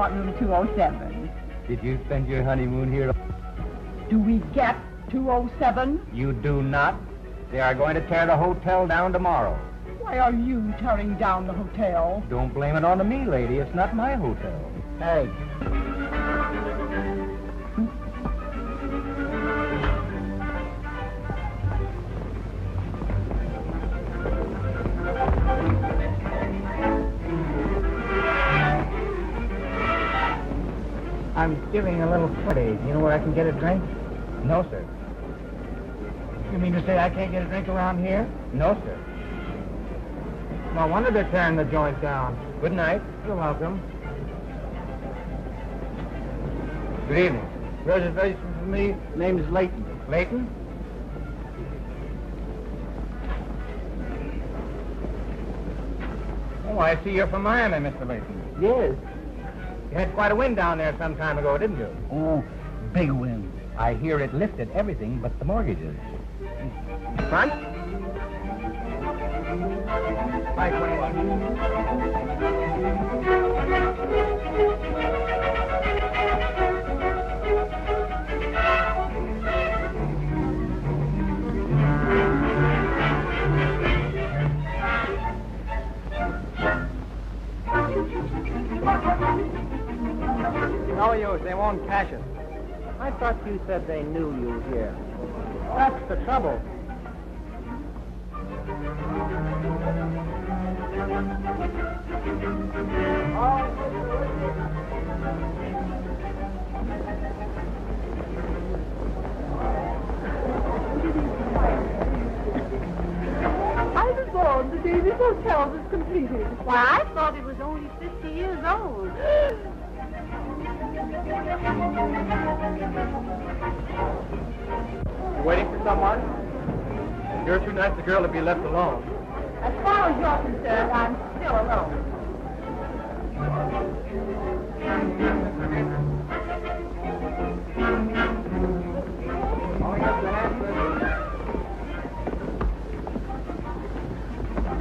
want room 207. Did you spend your honeymoon here? Do we get 207? You do not. They are going to tear the hotel down tomorrow. Why are you tearing down the hotel? Don't blame it on me, lady. It's not my hotel. Hey. I'm feeling a little footy. You know where I can get a drink? No, sir. You mean to say I can't get a drink around here? No, sir. No wonder they're tearing the joint down. Good night. You're welcome. Good evening. Reservation for me? Name is Layton. Layton? Oh, I see you're from Miami, Mr. Layton. Yes. You had quite a wind down there some time ago, didn't you? Oh, big wind. I hear it lifted everything but the mortgages. Front? 521. No use. They won't cash it. I thought you said they knew you here. That's the trouble. I was born the day this hotel was completed. Why, I thought it was only 50 years old. You waiting for someone? You're too nice a girl to be left alone. As far as you're concerned, I'm still alone.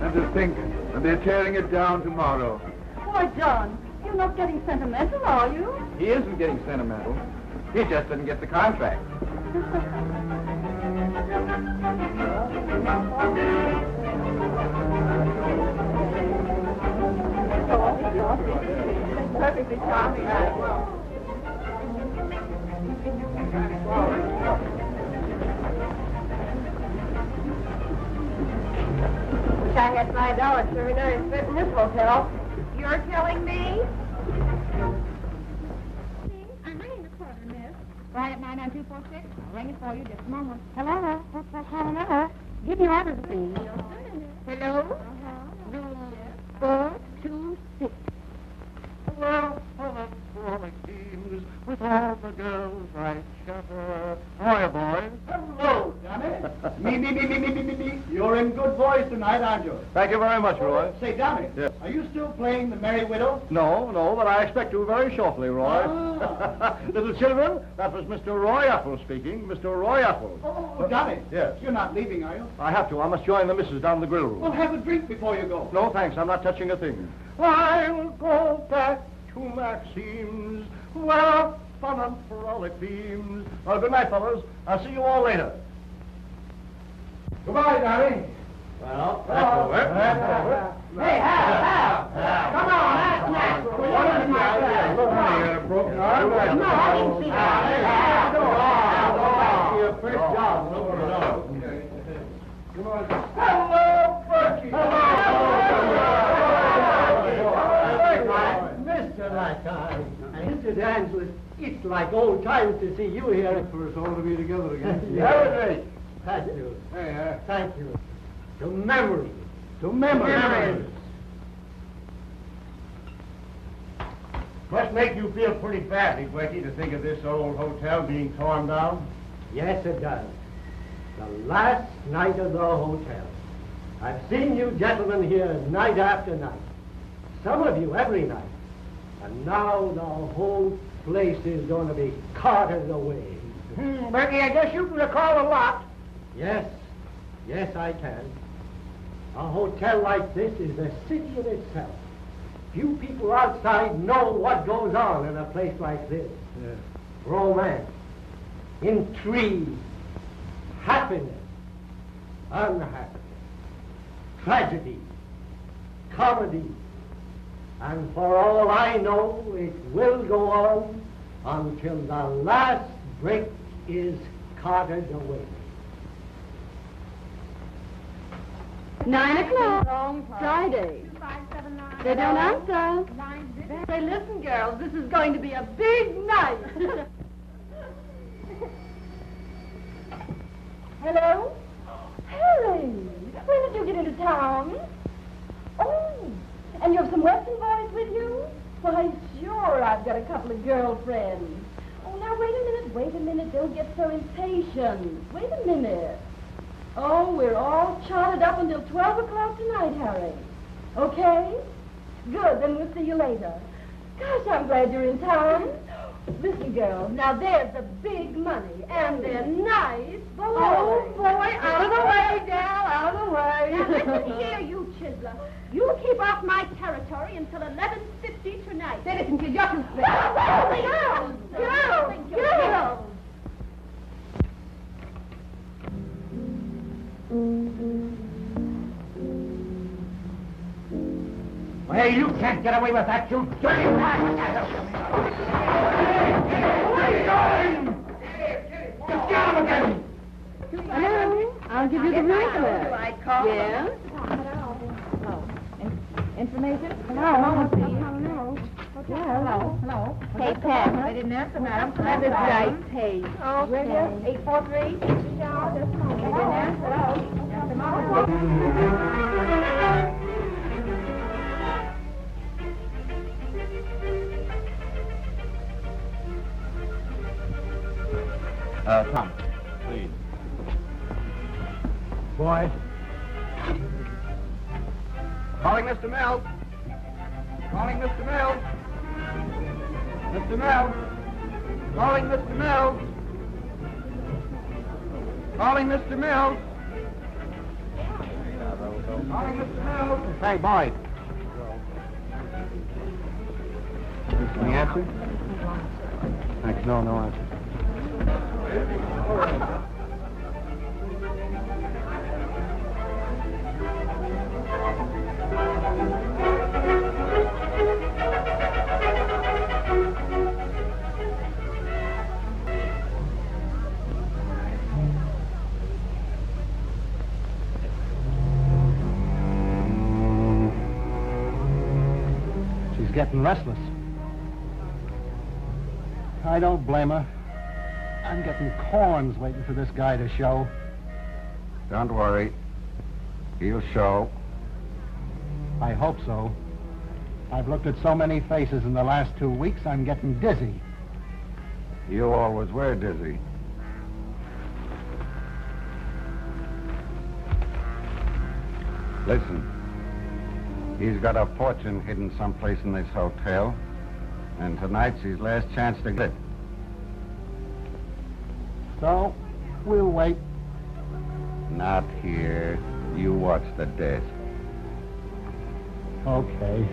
And to think that they're tearing it down tomorrow. Why, John, you're not getting sentimental, are you? He isn't getting sentimental. He just didn't get the contract. Perfectly charming. Wish I had $5 for every night spent in this hotel. You're telling me? I'm ringing the quarter, miss. Right at 99246. I'll ring it for you just a moment. Hello? Hello? Give me orders, please. Hello? Room 426. Well, full of frolic games with all the girls I chatter. Hiya, boys. Hello, Danny. Me. You're in good voice tonight, aren't you? Thank you very much, Roy. Say, Danny, Yes. are you still playing the Merry Widow? No, but I expect to very shortly, Roy. Ah. Little children, that was Mr. Roy Apple speaking. Mr. Roy Apple. Oh, Danny. Yes. You're not leaving, are you? I have to. I must join the missus down the grill room. Well, have a drink before you go. No, thanks. I'm not touching a thing. I'll go back to Maxime's, where fun and frolic beams. Well, good night, fellas. I'll see you all later. Goodbye, Danny. Well, that's over. Hey, Hal. Come on, that's nice. Look, honey, broken arm. No, I didn't see that. Your first job. Come on. Hello, Berkey. Mr. Lifetime, Mr. Dansley, it's like old times to see you here. For us all to be together again. Have a drink. Thank you. Hey, Thank you. To memory. To memory. Must make you feel pretty badly, Blakey, to think of this old hotel being torn down. Yes, it does. The last night of the hotel. I've seen you gentlemen here night after night. Some of you every night. And now the whole place is going to be carted away. Blakey, I guess you can recall a lot. Yes, I can. A hotel like this is a city in itself. Few people outside know what goes on in a place like this. Romance, intrigue, happiness, unhappiness, tragedy, comedy. And for all I know, it will go on until the last brick is carted away. 9 o'clock. Friday. They don't answer. Say, listen, girls, this is going to be a big night. Hello? Harry, when did you get into town? Oh, and you have some Western boys with you? Why, sure, I've got a couple of girlfriends. Oh, now, wait a minute. Don't get so impatient. Wait a minute. Oh, we're all charted up until 12 o'clock tonight, Harry. Okay? Good, then we'll see you later. Gosh, I'm glad you're in town. Listen, girls, now there's the big money, and they're nice boys. Oh, boy, out of the way, gal, out of the way. Now, listen here, you chiseler. You keep off my territory until 11:50 tonight. Say, listen, kid, you're too straight. Girls! Well, you can't get away with that, you dirty rat! Where are you going? Just get him again! Hello? I'll give you the room for that. I'd call. Yeah? Information? Hello? Hello. Hey, Pat. I didn't answer, madam. That is right, Paige. Okay. 843. Just a moment. They didn't answer. Just a moment. Tom, please. Boys. Calling Mr. Mills. Calling Mr. Mills. Mr. Mills. Calling Mr. Mills. Calling Mr. Mills. Calling Mr. Mills. Hey, boys. Any answer? Thanks. No answer. She's getting restless. I don't blame her. I'm getting corns waiting for this guy to show. Don't worry. He'll show. I hope so. I've looked at so many faces in the last 2 weeks, I'm getting dizzy. You always were dizzy. Listen. He's got a fortune hidden someplace in this hotel. And tonight's his last chance to get it. So, we'll wait. Not here. You watch the desk. Okay.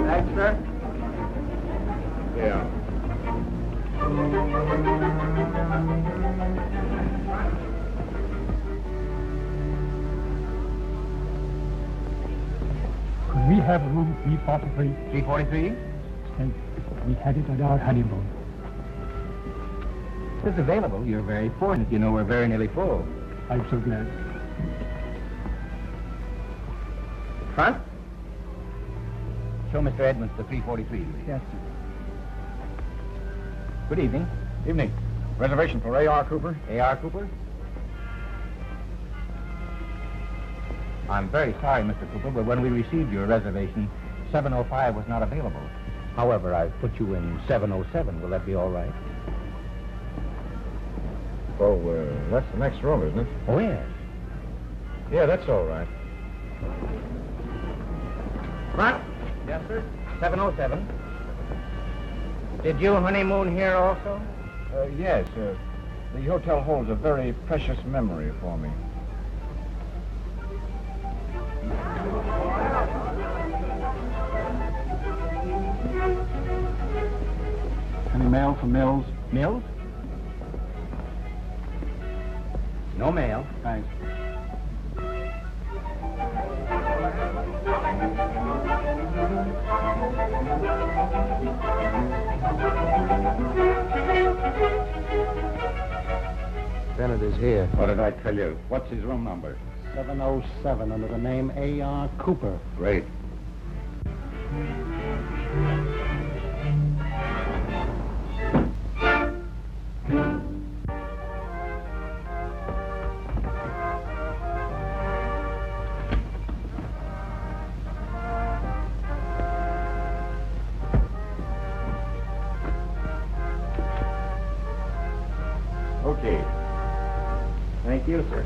Thanks, sir. Yeah. We have room 343. 343? And we had it at our honeymoon. If it's available, you're very fortunate. You know, we're very nearly full. I'm so glad. Front? Show Mr. Edmonds the 343. Yes, sir. Good evening. Evening. Reservation for A.R. Cooper? A.R. Cooper? I'm very sorry, Mr. Cooper, but when we received your reservation, 705 was not available. However, I've put you in 707. Will that be all right? Oh, that's the next room, isn't it? Oh, yes. Yeah, that's all right. Front? Yes, sir. 707. Did you honeymoon here also? Yes. The hotel holds a very precious memory for me. Any mail for Mills? Mills? No mail. Thanks. Bennett is here. What did I tell you? What's his room number? 707 under the name A.R. Cooper. Great. Okay. Thank you, sir.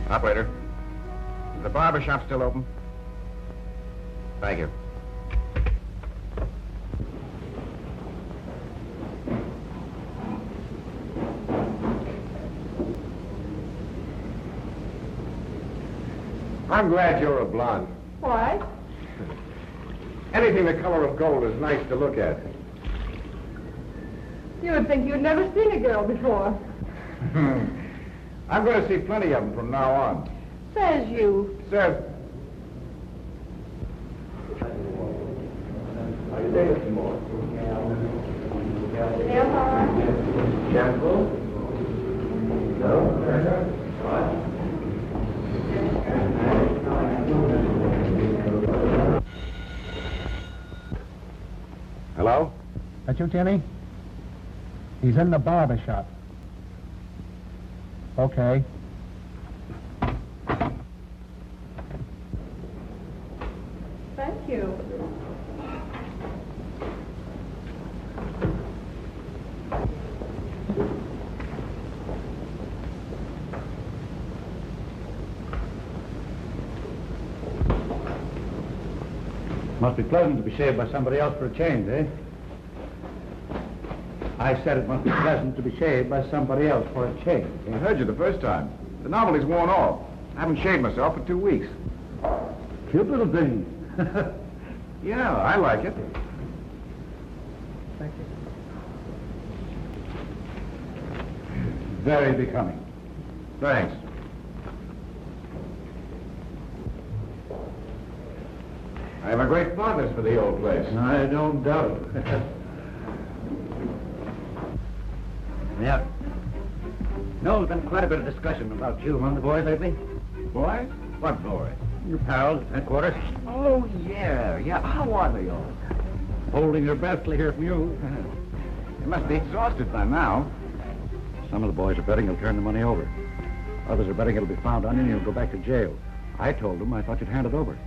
Operator, is the barber shop still open? Thank you. I'm glad you're a blonde. Why? Anything the color of gold is nice to look at. You would think you'd never seen a girl before. I'm going to see plenty of them from now on. Says you. Says... How you doing this morning? Shampoo? No? Hello? That you, Timmy? He's in the barber shop. Okay. Thank you. Must be pleasant to be shaved by somebody else for a change, eh? I said it must be pleasant to be shaved by somebody else for a change. I heard you the first time. The novelty's worn off. I haven't shaved myself for 2 weeks. Cute little thing. Yeah, I like it. Thank you. Very becoming. Thanks. I have a great fondness for the old place. I don't doubt it. Yeah. No, there's been quite a bit of discussion about you among the boys lately. Boys? What boys? Your pals at headquarters. Oh, yeah. How are they all? Holding their breath till they hear from you. They must be exhausted by now. Some of the boys are betting he'll turn the money over. Others are betting it'll be found on you and you'll go back to jail. I told them I thought you'd hand it over.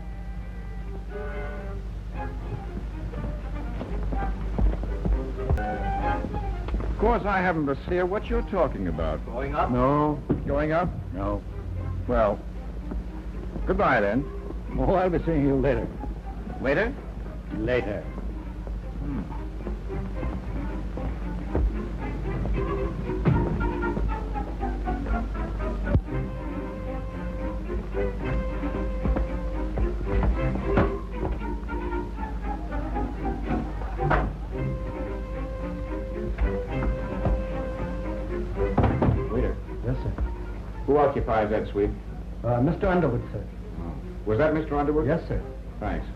Of course, I haven't a idea what you're talking about. Going up? No. Going up? No. Well, goodbye then. Oh, I'll be seeing you later. Later? Later. Who occupies that suite? Mr. Underwood, sir. Oh. Was that Mr. Underwood? Yes, sir. Thanks.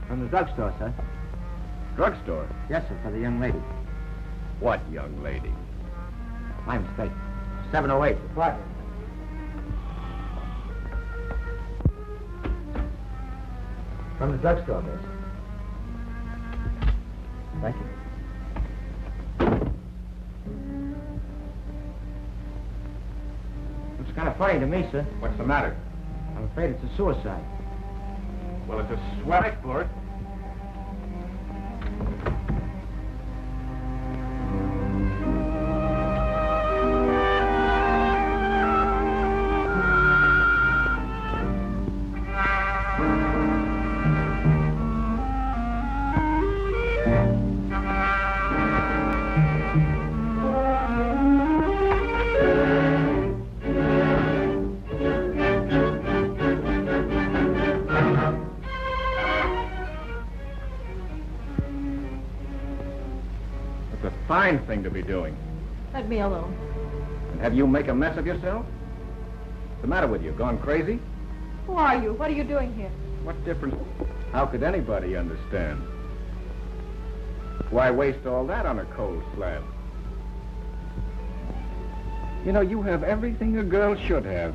From the drugstore, sir. Drugstore? Yes, sir, for the young lady. What young lady? My mistake. 708, apartment. From the drugstore, miss. Thank you. It's kind of funny to me, sir. What's the matter? I'm afraid it's a suicide. Well, it's a sweat for it. Fine thing to be doing. Let me alone. And have you make a mess of yourself? What's the matter with you? Gone crazy? Who are you? What are you doing here? What difference? How could anybody understand? Why waste all that on a cold slab? You know, you have everything a girl should have.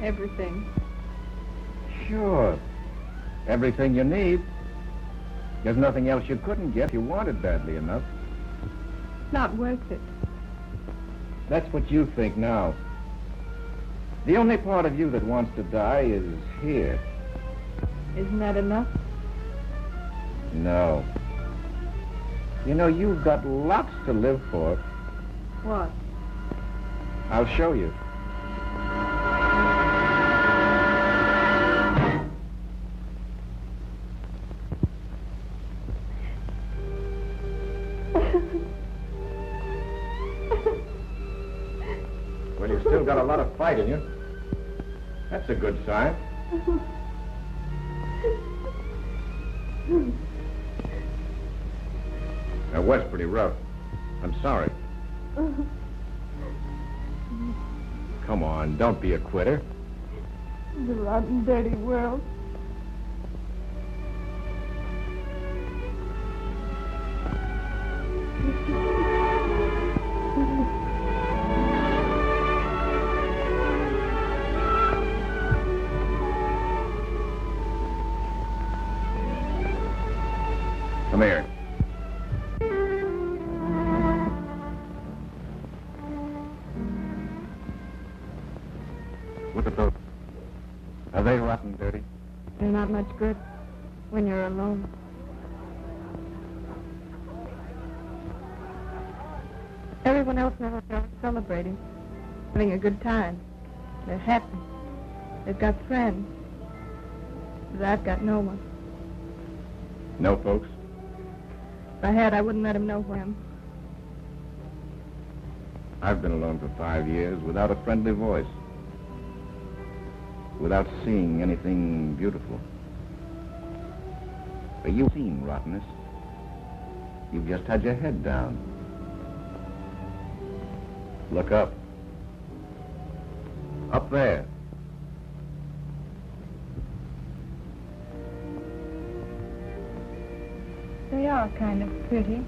Everything. Sure. Everything you need. There's nothing else you couldn't get if you wanted badly enough. Not worth it. That's what you think now. The only part of you that wants to die is here. Isn't that enough? No. You know, you've got lots to live for. What? I'll show you. Well, you've still got a lot of fight in you. That's a good sign. That was pretty rough. I'm sorry. Come on, don't be a quitter. The rotten, dirty world. Come here. Look at those. Are they rotten dirty? They're not much good when you're alone. Everyone else never felt celebrating, having a good time. They're happy. They've got friends. But I've got no one. No, folks? If I had, I wouldn't let him know where I am. I've been alone for 5 years without a friendly voice. Without seeing anything beautiful. You've seen rottenness. You've just had your head down. Look up. Up there. They are kind of pretty.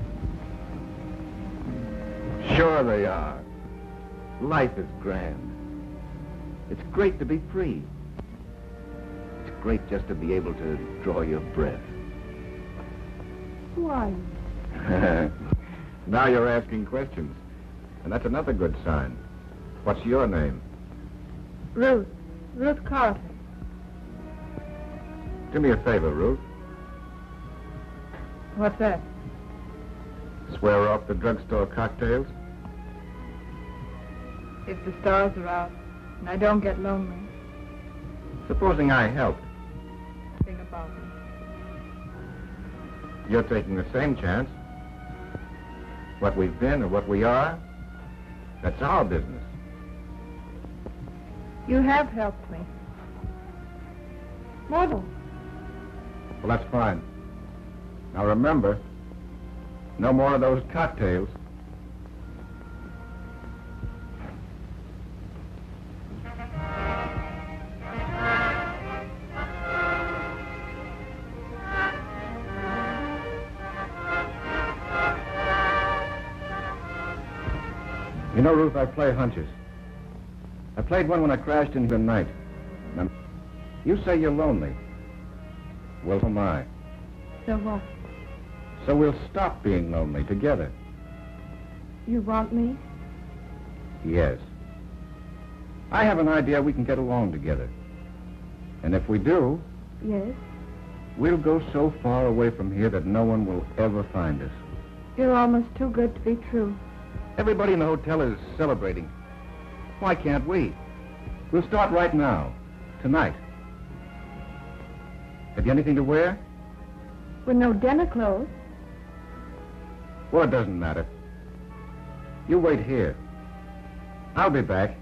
Sure they are. Life is grand. It's great to be free. It's great just to be able to draw your breath. Who are you? Now you're asking questions. And that's another good sign. What's your name? Ruth. Ruth Carter. Do me a favor, Ruth. What's that? Swear off the drugstore cocktails? If the stars are out and I don't get lonely, Supposing I helped. think about me. You're taking the same chance. What we've been or what we are, that's our business. You have helped me. More than. Well, that's fine. Now remember, no more of those cocktails. You know, Ruth, I play hunches. I played one when I crashed into the night. Now, you say you're lonely. Well, so am I. So what? So we'll stop being lonely together. You want me? Yes. I have an idea we can get along together. And if we do, Yes. we'll go so far away from here that no one will ever find us. You're almost too good to be true. Everybody in the hotel is celebrating. Why can't we? We'll start right now, tonight. Have you anything to wear? With no dinner clothes. Well, it doesn't matter. You wait here. I'll be back.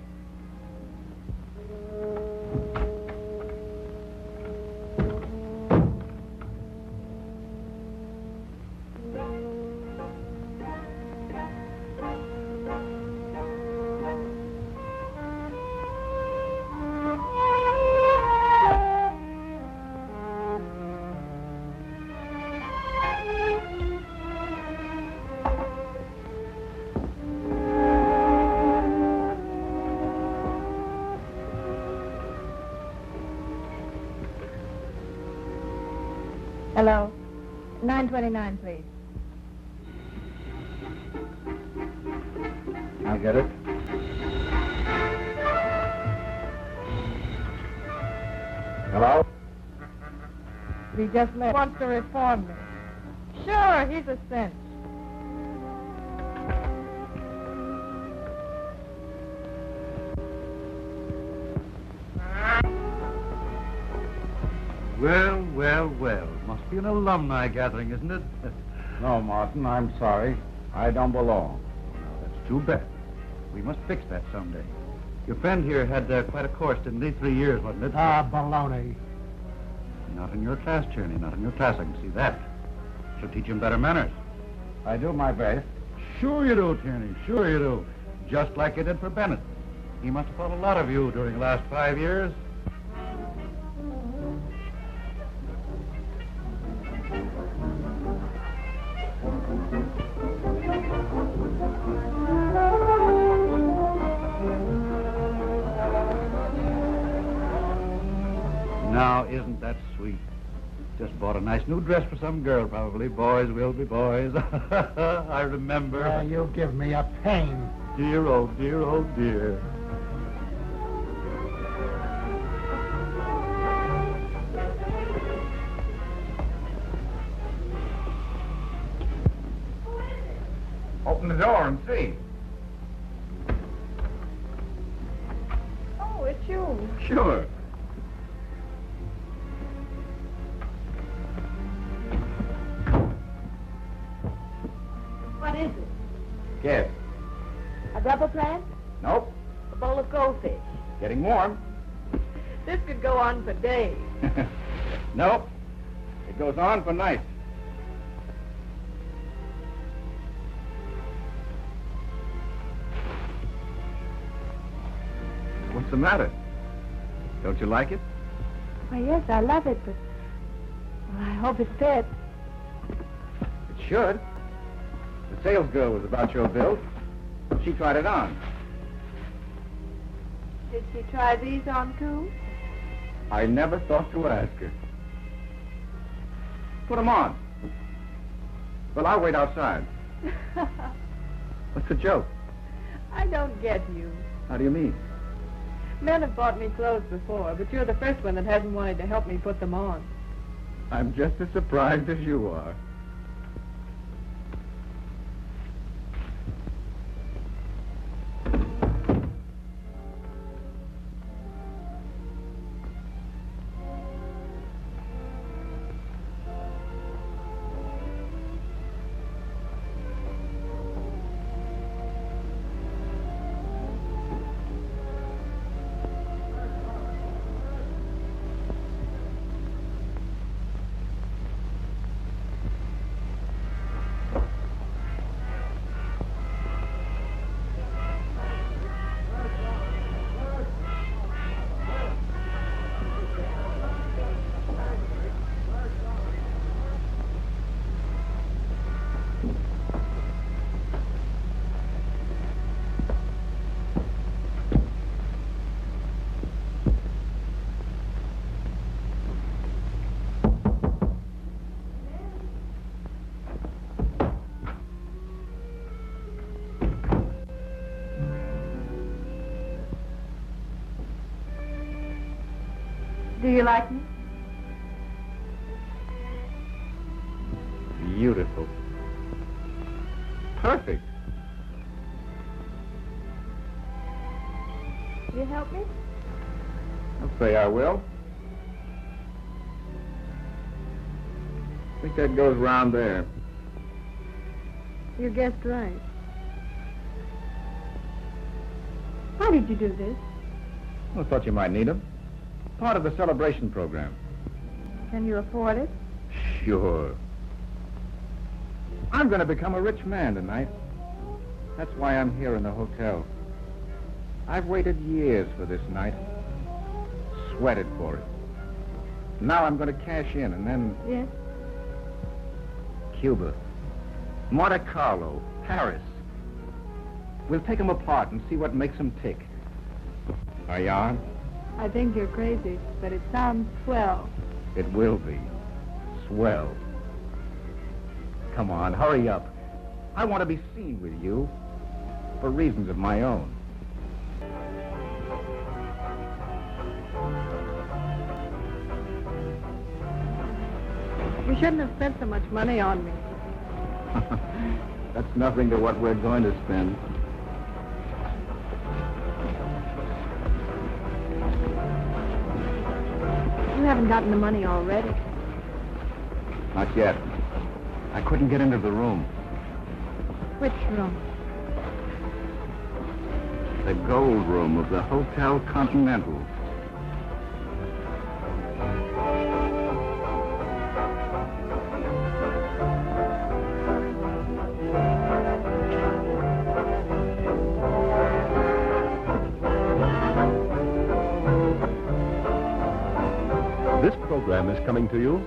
Hello. 929, please. I'll get it. Hello? He just wants to reform me. Sure, he's a cinch. Well, well, well. Must be an alumni gathering, isn't it? No, Martin, I'm sorry. I don't belong. That's too bad. We must fix that someday. Your friend here had quite a course, didn't he? 3 years, wasn't it? Ah, baloney. Not in your class, Tierney. Not in your class. I can see that. Should teach him better manners. I do my best. Sure you do, Tierney. Sure you do. Just like you did for Bennett. He must have thought a lot of you during the last 5 years. Now, isn't that sweet? Just bought a nice new dress for some girl, probably. Boys will be boys. I remember. You give me a pain. Dear, oh dear, oh dear. Open the door and see. Oh, it's you. Sure. What is it? Guess. A rubber plant? Nope. A bowl of goldfish? Getting warm. This could go on for days. Nope. It goes on for nights. What's the matter? Don't you like it? Why, yes, I love it, but well, I hope it fits. It should. The sales girl was about your build. She tried it on. Did she try these on, too? I never thought to ask her. Put them on. Well, I'll wait outside. What's the joke? I don't get you. How do you mean? Men have bought me clothes before, but you're the first one that hasn't wanted to help me put them on. I'm just as surprised as you are. Do you like me? Beautiful. Perfect. Will you help me? I'll say I will. I think that goes round there. You guessed right. Why did you do this? Well, I thought you might need them. Part of the celebration program. Can you afford it? Sure. I'm going to become a rich man tonight. That's why I'm here in the hotel. I've waited years for this night. Sweated for it. Now I'm going to cash in and then... Yes? Cuba, Monte Carlo, Paris. We'll take them apart and see what makes them tick. Are you on? I think you're crazy, but it sounds swell. It will be. Swell. Come on, hurry up. I want to be seen with you for reasons of my own. You shouldn't have spent so much money on me. That's nothing to what we're going to spend. You haven't gotten the money already. Not yet. I couldn't get into the room. Which room? The gold room of the Hotel Continental. This program is coming to you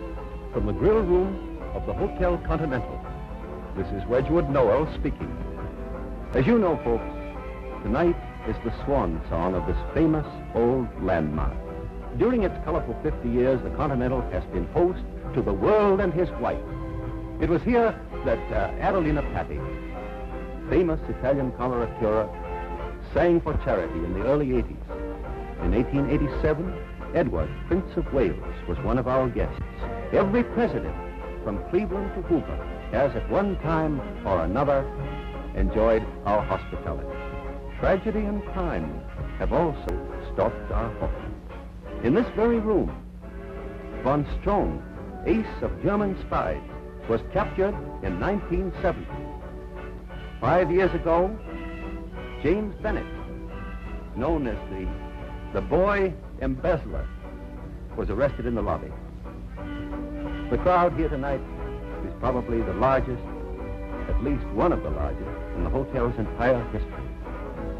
from the grill room of the Hotel Continental. This is Wedgwood Noel speaking. As you know, folks, tonight is the swan song of this famous old landmark. During its colorful 50 years, the Continental has been host to the world and his wife. It was here that Adelina Patti, famous Italian coloratura, sang for charity in the early 80s. In 1887, Edward, Prince of Wales, was one of our guests. Every president, from Cleveland to Hoover, has at one time or another enjoyed our hospitality. Tragedy and crime have also stalked our home. In this very room, von Strong, ace of German spies, was captured in 1970. 5 years ago, James Bennett, known as the boy embezzler, was arrested in the lobby. The crowd here tonight is probably the largest, at least one of the largest, in the hotel's entire history.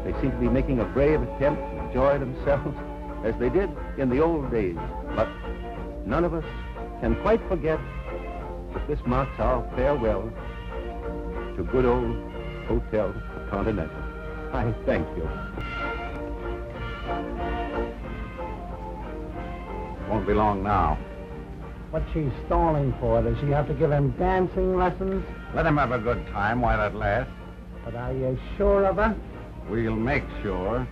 They seem to be making a brave attempt to enjoy themselves as they did in the old days, but none of us can quite forget that this marks our farewell to good old Hotel Continental. I thank you. Won't be long now. What's she stalling for? Does she have to give him dancing lessons? Let him have a good time while it lasts. But are you sure of her? We'll make sure.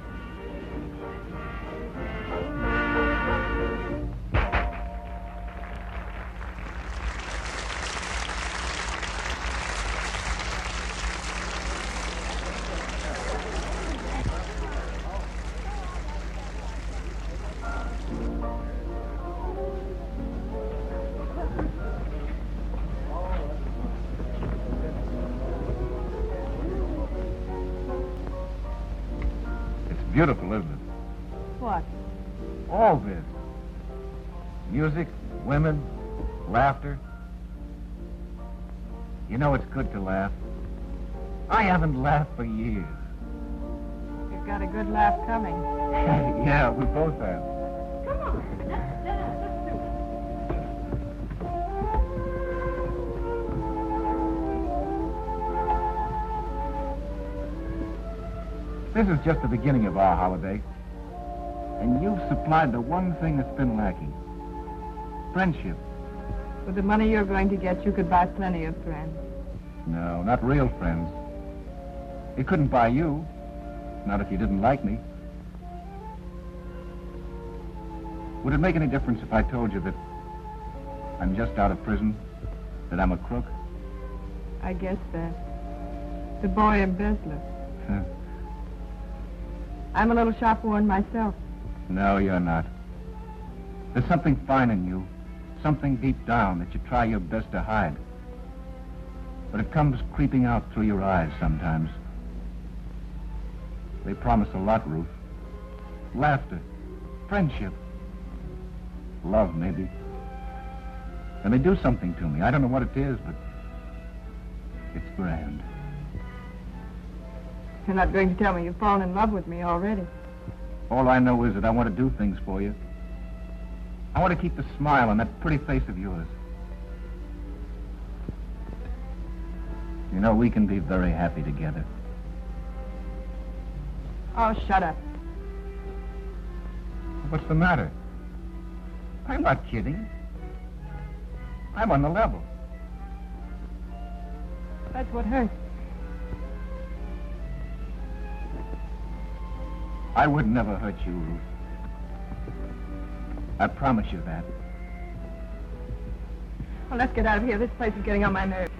Beautiful, isn't it? What? All this. Music, women, laughter. You know it's good to laugh. I haven't laughed for years. You've got a good laugh coming. Yeah, we both have. Come on. Let's do This is just the beginning of our holiday. And you've supplied the one thing that's been lacking. Friendship. With the money you're going to get, you could buy plenty of friends. No, not real friends. It couldn't buy you. Not if you didn't like me. Would it make any difference if I told you that I'm just out of prison? That I'm a crook? I guess that. The boy embezzler. Huh. I'm a little shop-worn myself. No, you're not. There's something fine in you. Something deep down that you try your best to hide. But it comes creeping out through your eyes sometimes. They promise a lot, Ruth. Laughter, friendship, love, maybe. And they do something to me. I don't know what it is, but it's grand. You're not going to tell me you've fallen in love with me already. All I know is that I want to do things for you. I want to keep the smile on that pretty face of yours. You know, we can be very happy together. Oh, shut up. What's the matter? I'm not kidding. I'm on the level. That's what hurts. I would never hurt you, Ruth. I promise you that. Well, let's get out of here. This place is getting on my nerves.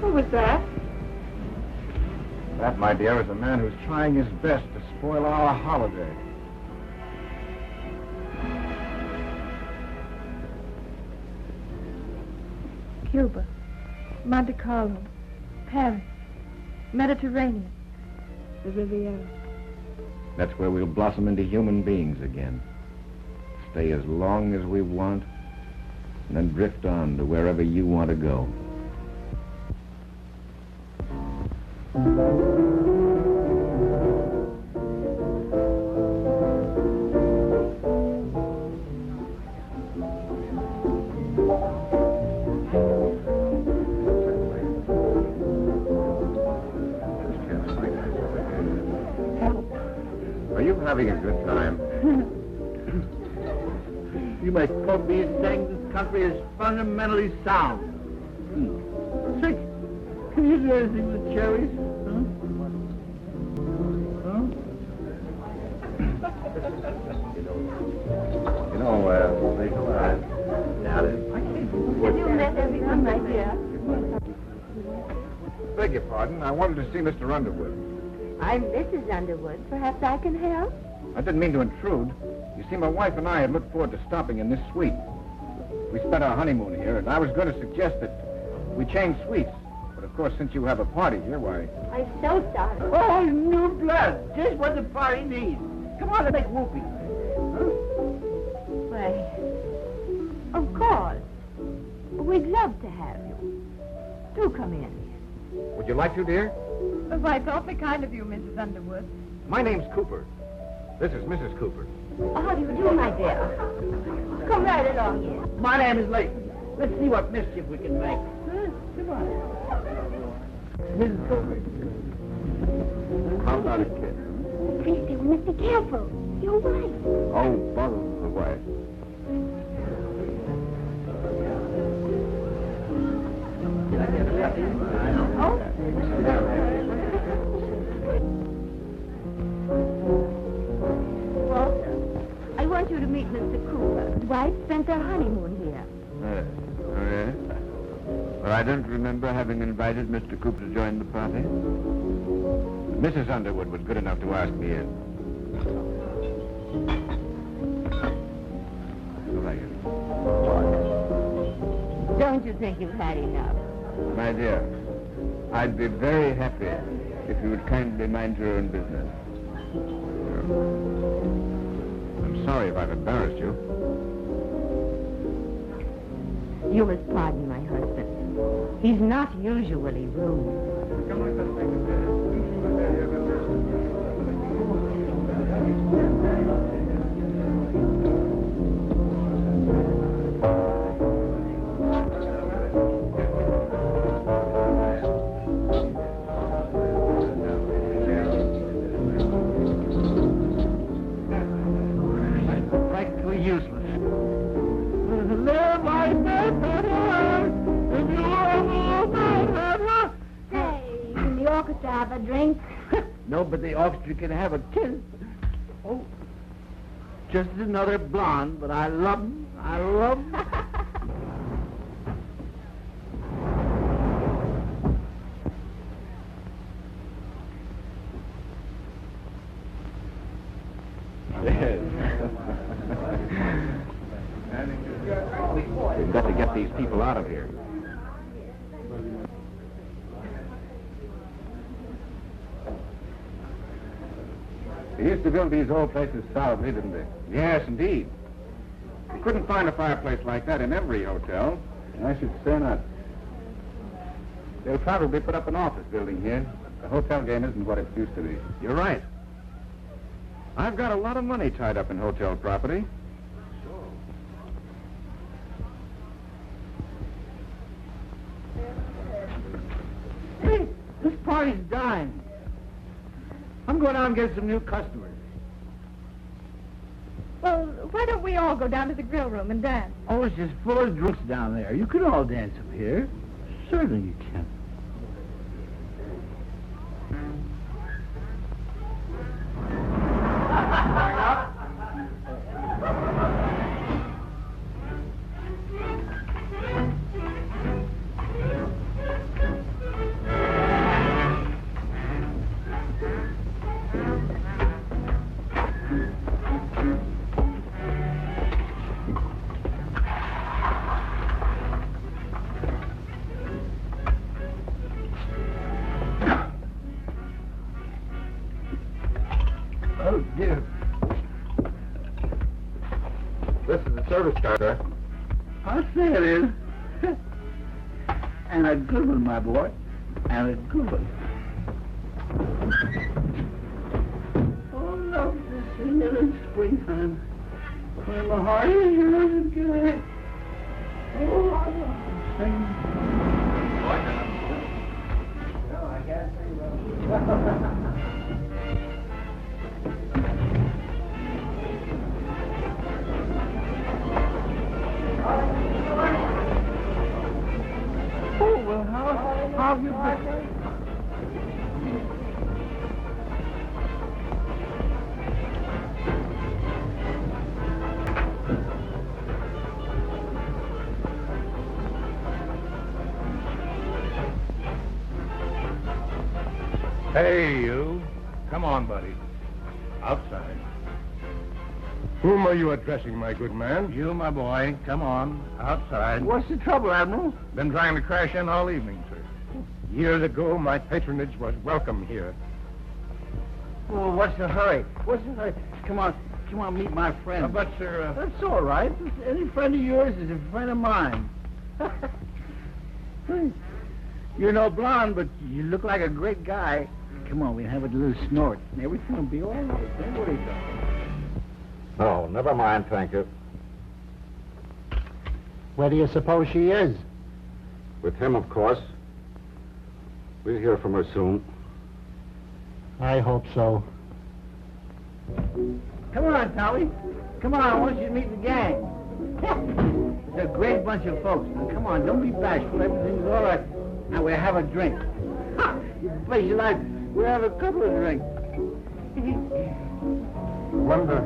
Who was that? That, my dear, is a man who's trying his best to spoil our holiday. Cuba, Monte Carlo, Paris, Mediterranean, the Riviera. That's where we'll blossom into human beings again. Stay as long as we want, and then drift on to wherever you want to go. Are you having a good time? You might quote me as saying this country is fundamentally sound. Sick. Can you do anything with cherries? You know, Have you met everyone, my dear? beg your pardon. I wanted to see Mr. Underwood. I'm Mrs. Underwood. Perhaps I can help? I didn't mean to intrude. You see, my wife and I had looked forward to stopping in this suite. We spent our honeymoon here, and I was going to suggest that we change suites. But of course, since you have a party here, why... I'm so sorry. Oh, new blood. Just what the party needs. Come on and make whoopee. Why, of course. We'd love to have you. Do come in. Would you like to, dear? Why, it's awfully kind of you, Mrs. Underwood. My name's Cooper. This is Mrs. Cooper. Oh, how do you do, my dear? Come right along here. My name is Layton. Let's see what mischief we can make. Come on. Mrs. Cooper. How about a kiss? Christy, we must be careful. Your wife. Oh, bother the wife. Walter, I want you to meet Mr. Cooper. His wife spent their honeymoon here. Oh, yes? Well, I don't remember having invited Mr. Cooper to join the party. Mrs. Underwood was good enough to ask me in. Don't you think you've had enough? My dear, I'd be very happy if you would kindly mind your own business. I'm sorry if I've embarrassed you. You must pardon my husband. He's not usually rude. have a drink? No, but the orchestra can have a kiss. Oh, just another blonde, but I love him. I love him. We've got to get these people out of here. They used to build these old places solidly, didn't they? Yes, indeed. You couldn't find a fireplace like that in every hotel. I should say not. They'll probably put up an office building here. The hotel game isn't what it used to be. You're right. I've got a lot of money tied up in hotel property. Hey, this party's dying. I'm going out and get some new customers. Well, why don't we all go down to the grill room and dance? Oh, it's just full of drunks down there. You can all dance up here. Certainly you can. Oh, dear. This is the service car, sir. I'll say it is. And a good one, my boy. And a good one. Oh, love to sing it in springtime. When my heart is yours and good. Oh, I love to sing. No, I can't sing well. Oh, well, how have you been? Hey, you. Come on, buddy. Outside. Whom are you addressing, my good man? You, my boy, come on, outside. What's the trouble, Admiral? Been trying to crash in all evening, sir. Years ago, my patronage was welcome here. Oh, what's the hurry? What's the hurry? Come on, meet my friend. But, sir... That's all right. Any friend of yours is a friend of mine. You're no blonde, but you look like a great guy. Come on, we'll have a little snort, and everything will be all right. Don't worry about it. Oh, never mind, thank you. Where do you suppose she is? With him, of course. We'll hear from her soon. I hope so. Come on, Tommy. Come on, I want you to meet the gang. It's a great bunch of folks. Now, come on, don't be bashful. Everything's all right. Now, we'll have a drink. You bet your life. We'll have a couple of drinks. Wonder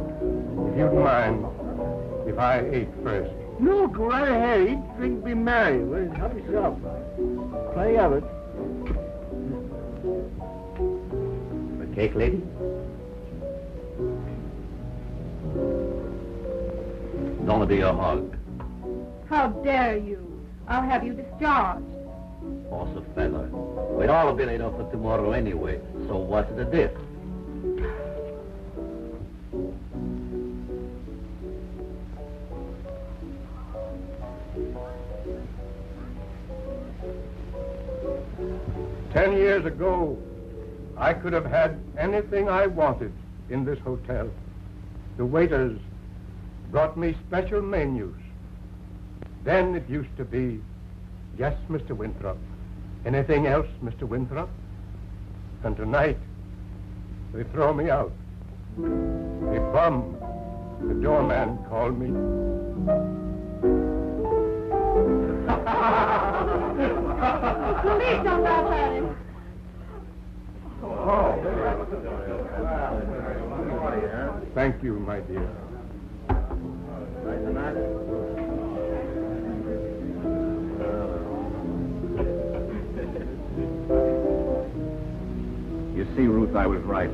if you'd mind if I ate first. No, go right ahead. Eat, drink, be merry. Well, help yourself. Plenty of it. The cake, lady? Gonna be a hug. How dare you? I'll have you discharged. Also, fella, we'd all have been laid off for tomorrow anyway, so what's the diff? "10 years ago, I could have had anything I wanted in this hotel. The waiters brought me special menus. Then it used to be, yes, Mr. Winthrop. Anything else, Mr. Winthrop? And tonight, they throw me out. A bum, the doorman called me. Please don't laugh at him. Thank you, my dear. You see, Ruth, I was right.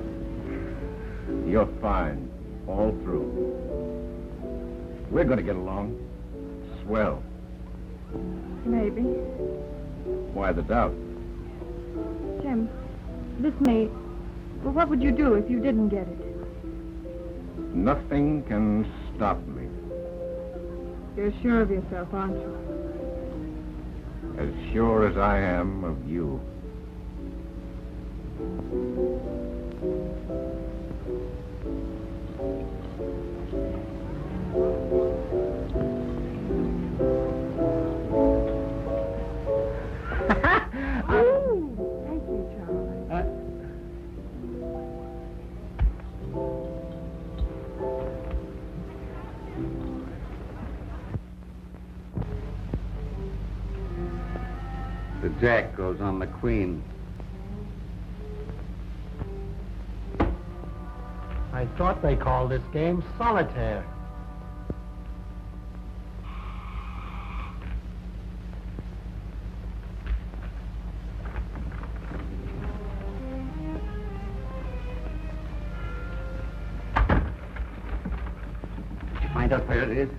You're fine, all through. We're going to get along. Swell. Maybe. Why the doubt? Jim, this may... Well, what would you do if you didn't get it? Nothing can stop me. You're sure of yourself, aren't you? As sure as I am of you. Thank you, Charlie. The jack goes on the queen. I thought they called this game solitaire. Did you find out where it is?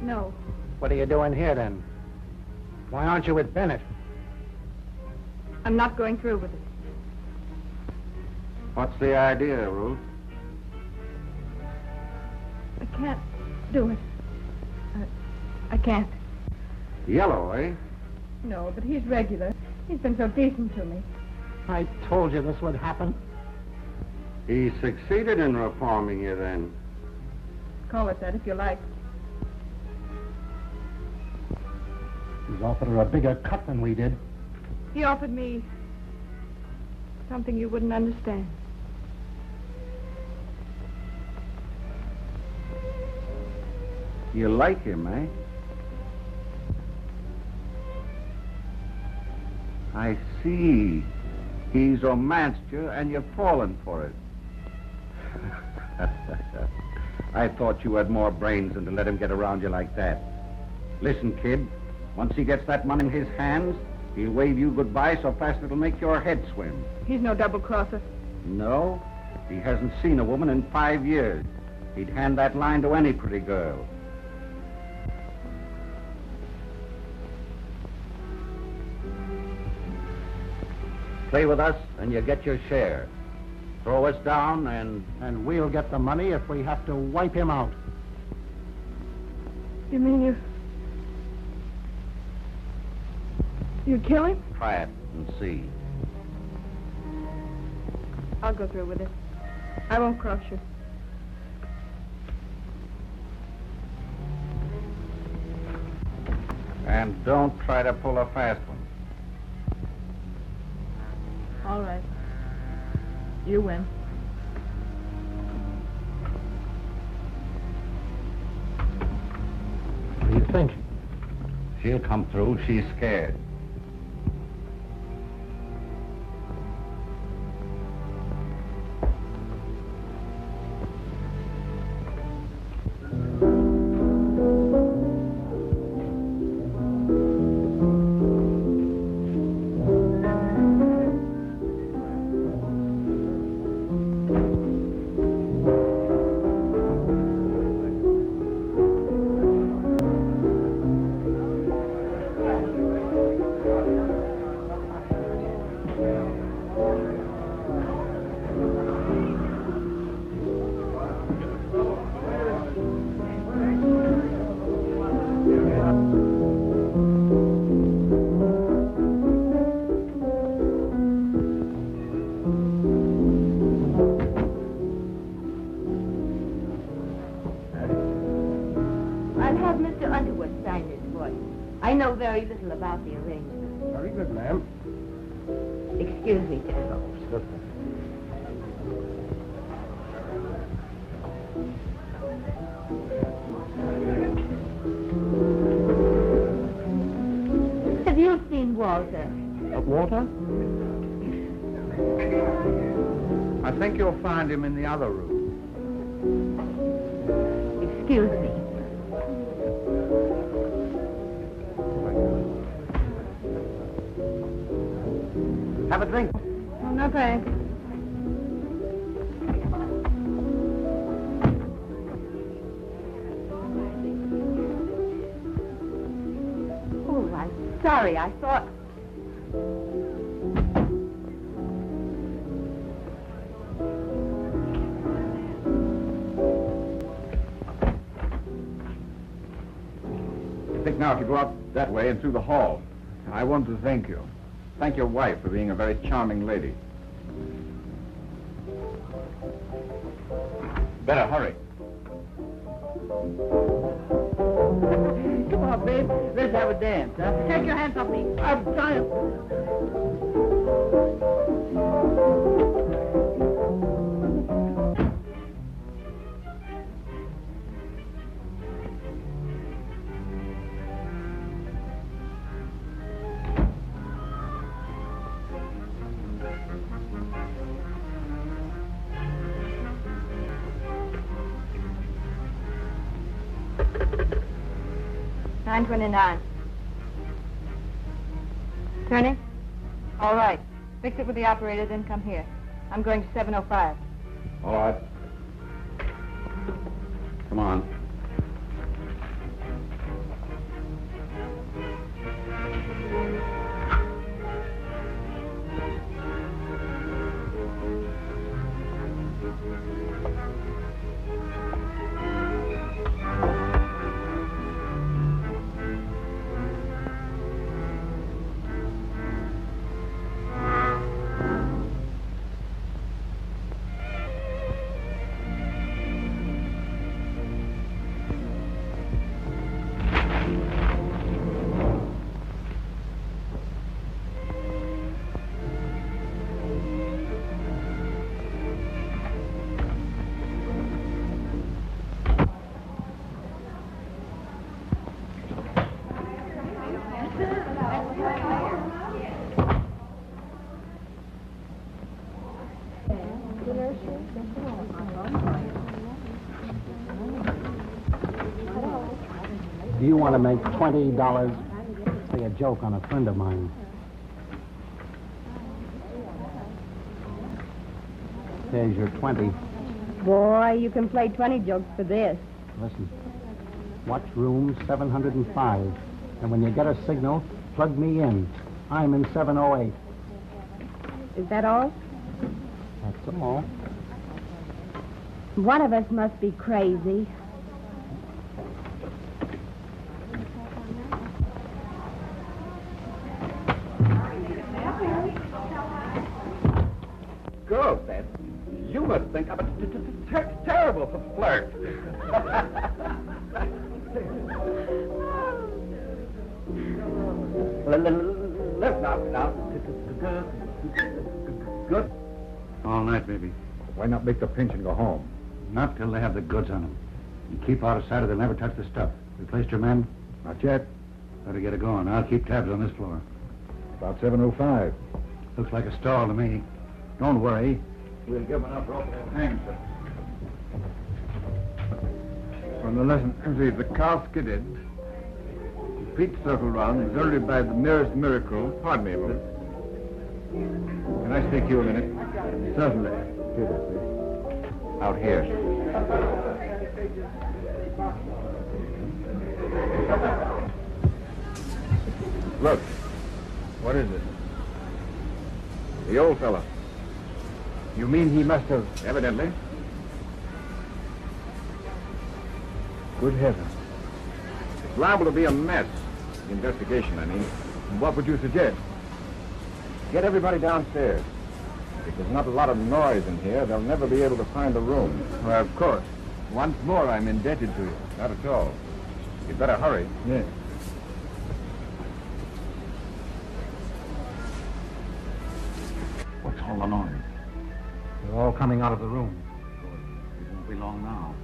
No. What are you doing here, then? Why aren't you with Bennett? I'm not going through with it. What's the idea, Ruth? I can't do it. I can't. Yellow, eh? No, but he's regular. He's been so decent to me. I told you this would happen. He succeeded in reforming you, then. Call it that if you like. He's offered her a bigger cut than we did. He offered me something you wouldn't understand. You like him, eh? I see. He's romanced you, and you've fallen for it. I thought you had more brains than to let him get around you like that. Listen, kid, once he gets that money in his hands, he'll wave you goodbye so fast it'll make your head swim. He's no double-crosser. No, he hasn't seen a woman in 5 years. He'd hand that line to any pretty girl. Play with us, and you get your share. Throw us down, And we'll get the money if we have to wipe him out. You mean you'd kill him? try it and see. I'll go through with it. I won't cross you. And don't try to pull a fast one. All right. You win. What do you think? She'll come through. She's scared. Very little about the arrangement. Very good, ma'am. Excuse me, General. Have you seen Walter? Walter? I think you'll find him in the other room. Excuse me. Have a drink. Oh, no thanks. Oh, I'm sorry. I thought... I think now if you go out that way and through the hall. I want to thank you. Thank your wife for being a very charming lady. Better hurry. Come on, babe. Let's have a dance, huh? Take your hands off me. I'm trying. $9.29. Turning? All right. Fix it with the operator, then come here. I'm going to 705. All right. Come on. Do you want to make $20? Say a joke on a friend of mine. There's your 20. Boy, you can play 20 jokes for this. Listen. Watch room 705. And when you get a signal, plug me in. I'm in 708. Is that all? That's all. One of us must be crazy. Girls, Dad, you must think I'm a terrible flirt. Let's now. Good. All night, baby. Why not make the pinch and go home? Not till they have the goods on them. You keep out of sight or they'll never touch the stuff. Replaced your men? Not yet. Better get it going. I'll keep tabs on this floor. About 7:05. Looks like a stall to me. Don't worry. We'll give enough rope to hang. When the lesson is the car skidded, the feet circled round, exerted by the merest miracle. Pardon me a moment. Can I speak to you a minute? Certainly. Out here. Look. What is it? The old fella. You mean he must have... Evidently. Good heavens. It's liable to be a mess. The investigation, I mean. What would you suggest? Get everybody downstairs. If there's not a lot of noise in here, they'll never be able to find the room. Well, of course. Once more, I'm indebted to you. Not at all. You'd better hurry. Yes. What's all the noise? They're all coming out of the room. It won't be long now.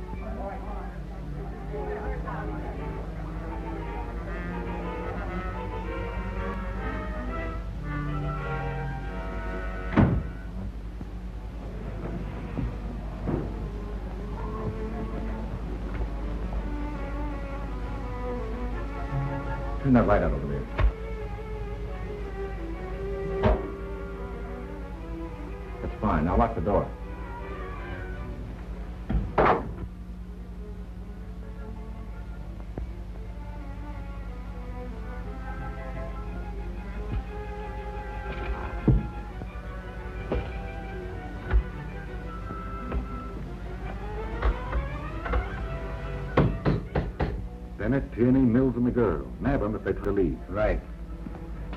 Turn that light out over there. That's fine. Now lock the door. Bennett, Tierney, Mills, and the girl. Nab them if they try to leave. Right.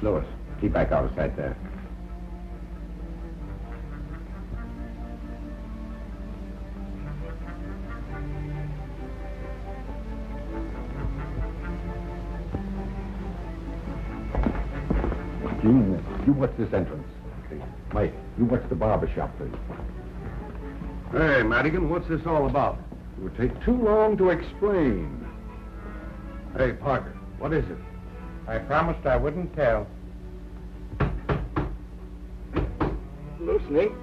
Lewis, keep back out of sight there. You watch this entrance. Okay. Mike, you watch the barber shop, please. Hey, Madigan, what's this all about? It would take too long to explain. Hey, Parker, what is it? I promised I wouldn't tell. Listening.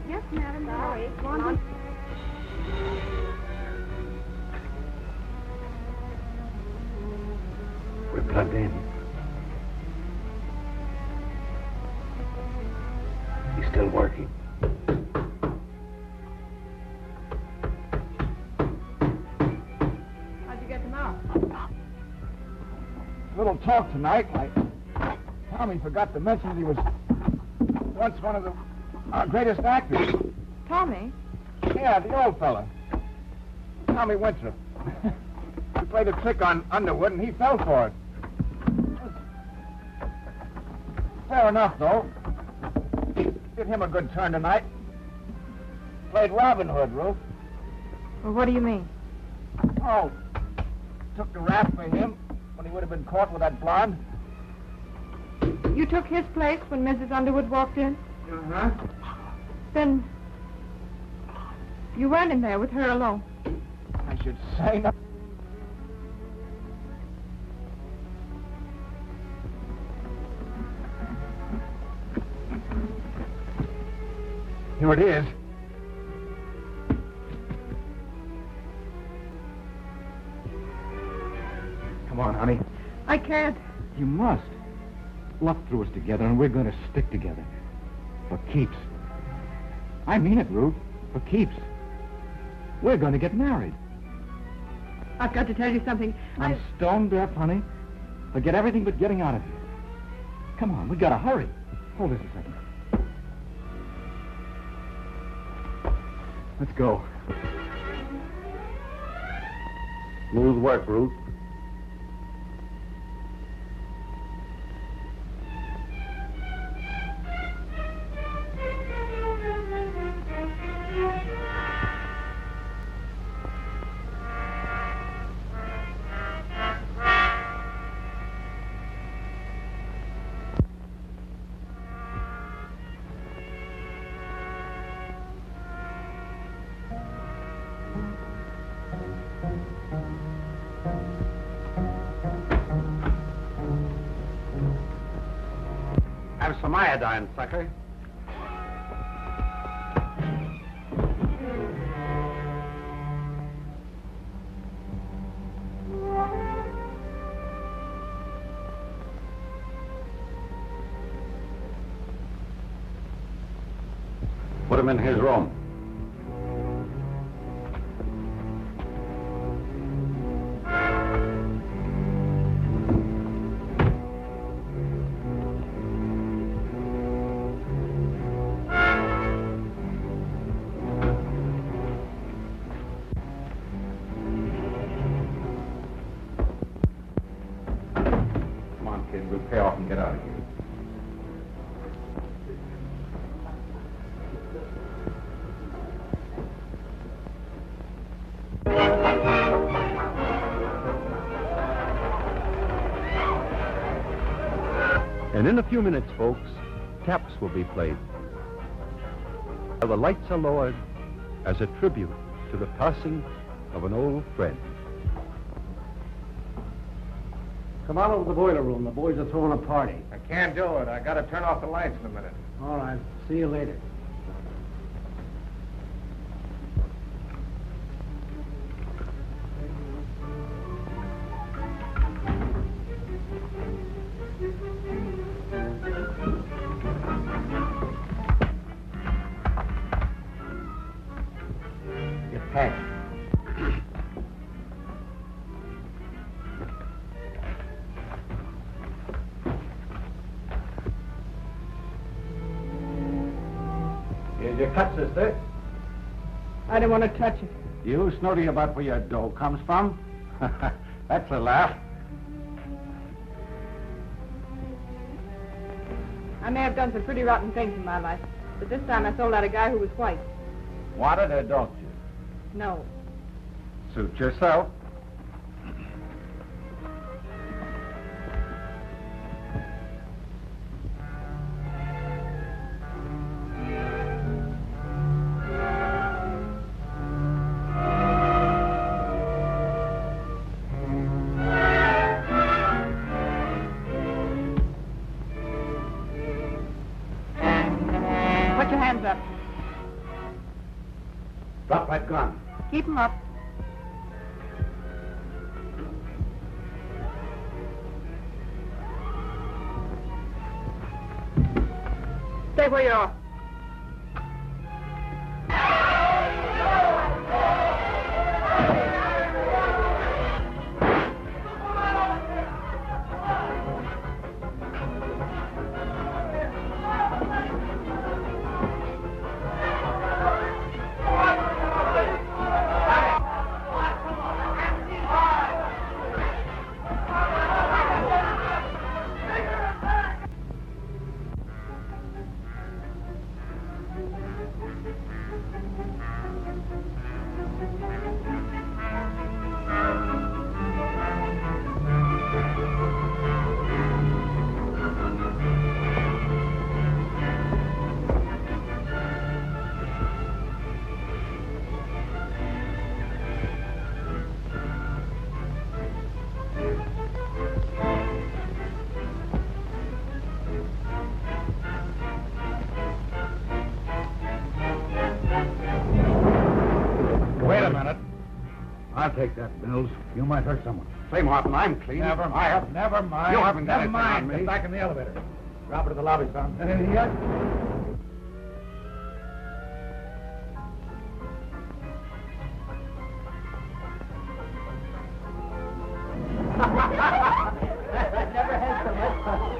Yes, madam. Sorry. Come on. We're plugged in. He's still working. How'd you get them out? Little talk tonight. Tommy forgot to mention that he was once one of our greatest actors. Tommy? Yeah, the old fella. Tommy Winthrop. He played a trick on Underwood, and he fell for it. Fair enough, though. Did him a good turn tonight. Played Robin Hood, Ruth. Well, what do you mean? Oh, took the rap for him when he would have been caught with that blonde. You took his place when Mrs. Underwood walked in? Uh-huh. Then you went in there with her alone. I should say no. Here it is. Come on, honey. I can't. You must. Luck threw us together, and we're going to stick together. For keeps. I mean it, Ruth. For keeps. We're going to get married. I've got to tell you something. I'm stone deaf, honey. Forget everything but getting out of here. Come on, we got to hurry. Hold this a second. Let's go. Smooth work, Ruth. Have some iodine, sucker. Put him in his room. We'll pay off and get out of here. And in a few minutes, folks, taps will be played. The lights are lowered as a tribute to the passing of an old friend. Come on over to the boiler room. The boys are throwing a party. I can't do it. I got to turn off the lights in a minute. All right. See you later. Get packed. Here's your cut, sister. I didn't want to touch it. You snooty about where your dough comes from? That's a laugh. I may have done some pretty rotten things in my life, but this time I sold out a guy who was white. Wanted or don't you? No. Suit yourself. Put your hands up. Drop that gun. Keep 'em up. Stay where you are. Wait a minute. I'll take that, Mills. You might hurt someone. Say, Martin, I'm clean. Never mind. Never mind. You haven't got Never anything mind. on me. Get back in the elevator. Drop her to the lobby, son. Anything yet? Never had so much fun.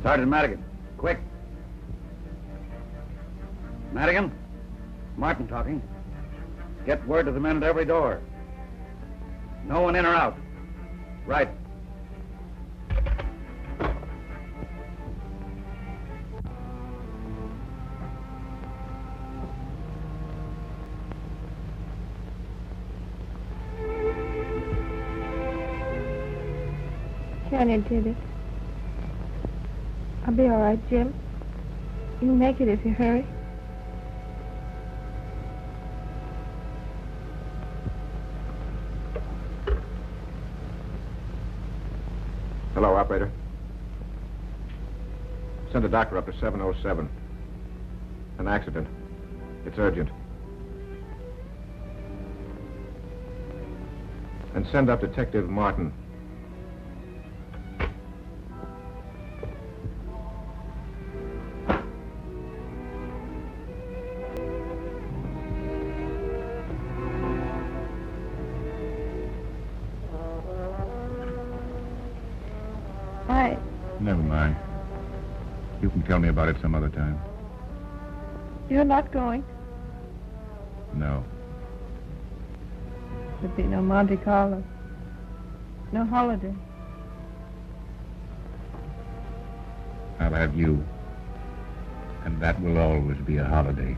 Sergeant Madigan, quick. Madigan? Martin talking. Get word to the men at every door. No one in or out. Right. turn into it. I'll be all right, Jim. You'll make it if you hurry. Hello, operator. Send a doctor up to 707. An accident. It's urgent. And send up Detective Martin. Hi. Never mind. You can tell me about it some other time. You're not going. No. There'd be no Monte Carlo. No holiday. I'll have you. And that will always be a holiday.